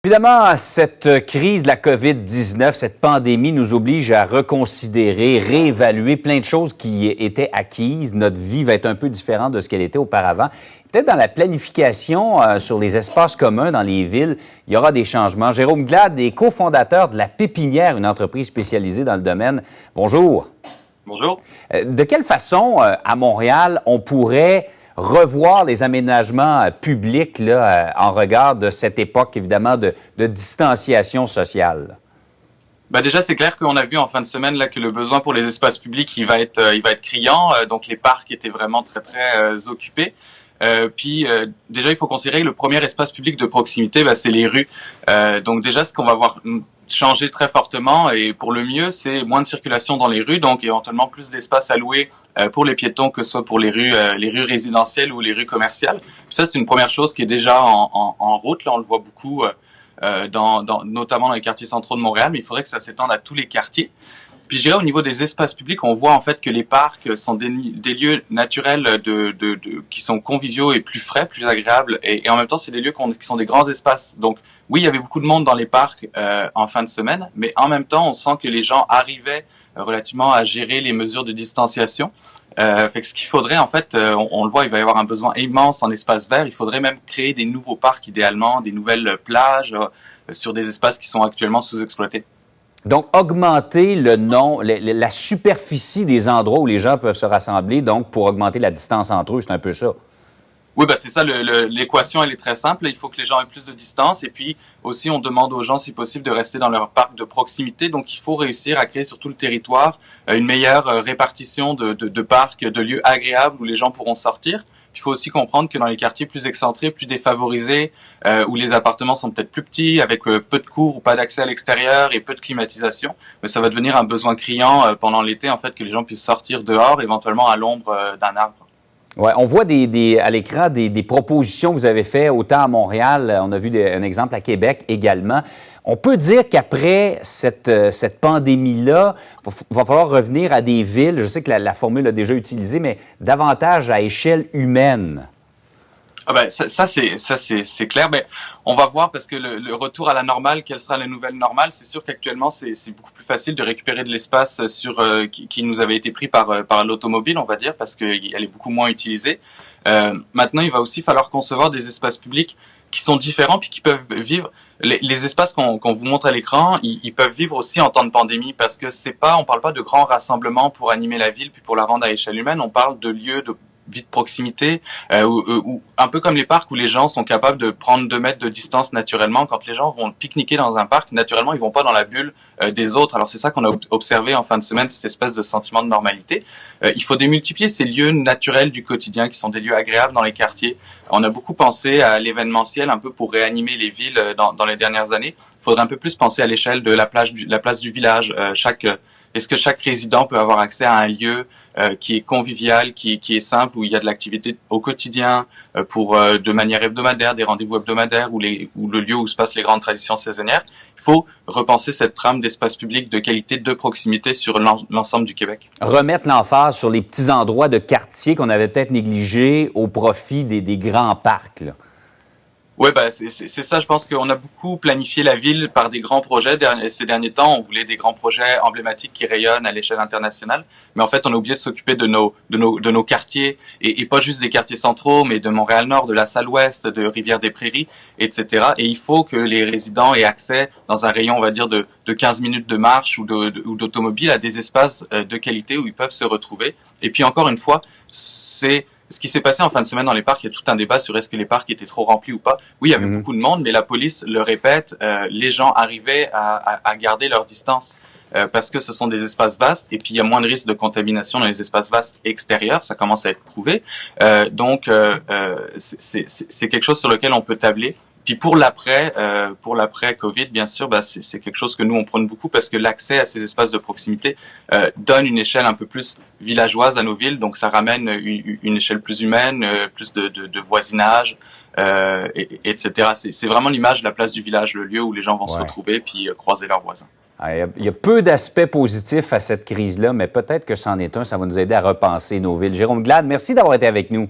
Évidemment, cette crise de la COVID-19, cette pandémie nous oblige à reconsidérer, réévaluer plein de choses qui étaient acquises. Notre vie va être un peu différente de ce qu'elle était auparavant. Peut-être dans la planification sur les espaces communs dans les villes, il y aura des changements. Jérôme Glad est cofondateur de La Pépinière, une entreprise spécialisée dans le domaine. Bonjour. Bonjour. De quelle façon, à Montréal, on pourrait revoir les aménagements publics là, en regard de cette époque, évidemment, de distanciation sociale? Déjà, c'est clair qu'on a vu en fin de semaine là, que le besoin pour les espaces publics, il va être criant. Donc, les parcs étaient vraiment très occupés. Déjà, il faut considérer que le premier espace public de proximité, c'est les rues. Donc, déjà, ce qu'on va voir changer très fortement et pour le mieux, c'est moins de circulation dans les rues, donc éventuellement plus d'espace alloué pour les piétons, que ce soit pour les rues résidentielles ou les rues commerciales. Puis ça, c'est une première chose qui est déjà en route. Là, on le voit beaucoup, notamment dans les quartiers centraux de Montréal, mais il faudrait que ça s'étende à tous les quartiers. Puis je dirais au niveau des espaces publics, on voit en fait que les parcs sont des lieux naturels qui sont conviviaux et plus frais, plus agréables, et en même temps c'est des lieux qui sont des grands espaces. Donc oui, il y avait beaucoup de monde dans les parcs en fin de semaine, mais en même temps on sent que les gens arrivaient relativement à gérer les mesures de distanciation. Fait que ce qu'il faudrait en fait, on le voit, il va y avoir un besoin immense en espaces verts. Il faudrait même créer des nouveaux parcs idéalement, des nouvelles plages sur des espaces qui sont actuellement sous-exploités. Donc, augmenter la superficie des endroits où les gens peuvent se rassembler, donc pour augmenter la distance entre eux, c'est un peu ça. Oui, c'est ça, l'équation, elle est très simple. Il faut que les gens aient plus de distance. Et puis aussi, on demande aux gens, si possible, de rester dans leur parc de proximité. Donc, il faut réussir à créer sur tout le territoire une meilleure répartition de parcs, de lieux agréables où les gens pourront sortir. Il faut aussi comprendre que dans les quartiers plus excentrés, plus défavorisés, où les appartements sont peut-être plus petits, avec peu de cours ou pas d'accès à l'extérieur et peu de climatisation, ça va devenir un besoin criant pendant l'été, en fait, que les gens puissent sortir dehors, éventuellement à l'ombre d'un arbre. Ouais, on voit à l'écran des propositions que vous avez faites autant à Montréal, on a vu un exemple à Québec également. On peut dire qu'après cette pandémie-là, va falloir revenir à des villes, je sais que la formule a déjà utilisé, mais davantage à échelle humaine. Ça c'est clair. On va voir parce que le retour à la normale, quelle sera la nouvelle normale? C'est sûr qu'actuellement c'est beaucoup plus facile de récupérer de l'espace qui nous avait été pris par l'automobile, on va dire, parce qu'elle est beaucoup moins utilisée. Maintenant, il va aussi falloir concevoir des espaces publics qui sont différents puis qui peuvent vivre. Les espaces qu'on vous montre à l'écran, ils peuvent vivre aussi en temps de pandémie parce que on parle pas de grands rassemblements pour animer la ville puis pour la rendre à échelle humaine. On parle de lieux de vie de proximité, ou un peu comme les parcs où les gens sont capables de prendre 2 mètres de distance naturellement. Quand les gens vont pique-niquer dans un parc, naturellement, ils vont pas dans la bulle des autres. Alors c'est ça qu'on a observé en fin de semaine, cette espèce de sentiment de normalité. Il faut démultiplier ces lieux naturels du quotidien qui sont des lieux agréables dans les quartiers. On a beaucoup pensé à l'événementiel un peu pour réanimer les villes dans les dernières années. Il faudrait un peu plus penser à l'échelle de la place du village. Est-ce que chaque résident peut avoir accès à un lieu qui est convivial, qui est simple, où il y a de l'activité au quotidien, de manière hebdomadaire, des rendez-vous hebdomadaires, ou le lieu où se passent les grandes traditions saisonnières? Il faut repenser cette trame d'espace public de qualité, de proximité sur l'ensemble du Québec. Remettre l'emphase sur les petits endroits de quartier qu'on avait peut-être négligés au profit des grands parcs, là. Oui, c'est ça. Je pense qu'on a beaucoup planifié la ville par des grands projets. Ces derniers temps, on voulait des grands projets emblématiques qui rayonnent à l'échelle internationale. Mais en fait, on a oublié de s'occuper de nos quartiers, et pas juste des quartiers centraux, mais de Montréal-Nord, de la Salle-Ouest, de Rivière-des-Prairies, etc. Et il faut que les résidents aient accès, dans un rayon, on va dire, de 15 minutes de marche ou d'automobile, à des espaces de qualité où ils peuvent se retrouver. Et puis, encore une fois, c'est ce qui s'est passé en fin de semaine dans les parcs. Il y a tout un débat sur est-ce que les parcs étaient trop remplis ou pas. Oui, il y avait beaucoup de monde, mais la police le répète, les gens arrivaient à garder leur distance parce que ce sont des espaces vastes, et puis il y a moins de risques de contamination dans les espaces vastes extérieurs. Ça commence à être prouvé. C'est quelque chose sur lequel on peut tabler. Puis pour l'après Covid, bien sûr, c'est quelque chose que nous on prône beaucoup parce que l'accès à ces espaces de proximité donne une échelle un peu plus villageoise à nos villes, donc ça ramène une échelle plus humaine, plus de voisinage, etc. C'est vraiment l'image de la place du village, le lieu où les gens vont se retrouver puis croiser leurs voisins. Il y a peu d'aspects positifs à cette crise-là, mais peut-être que c'en est un, ça va nous aider à repenser nos villes. Jérôme Glad, merci d'avoir été avec nous.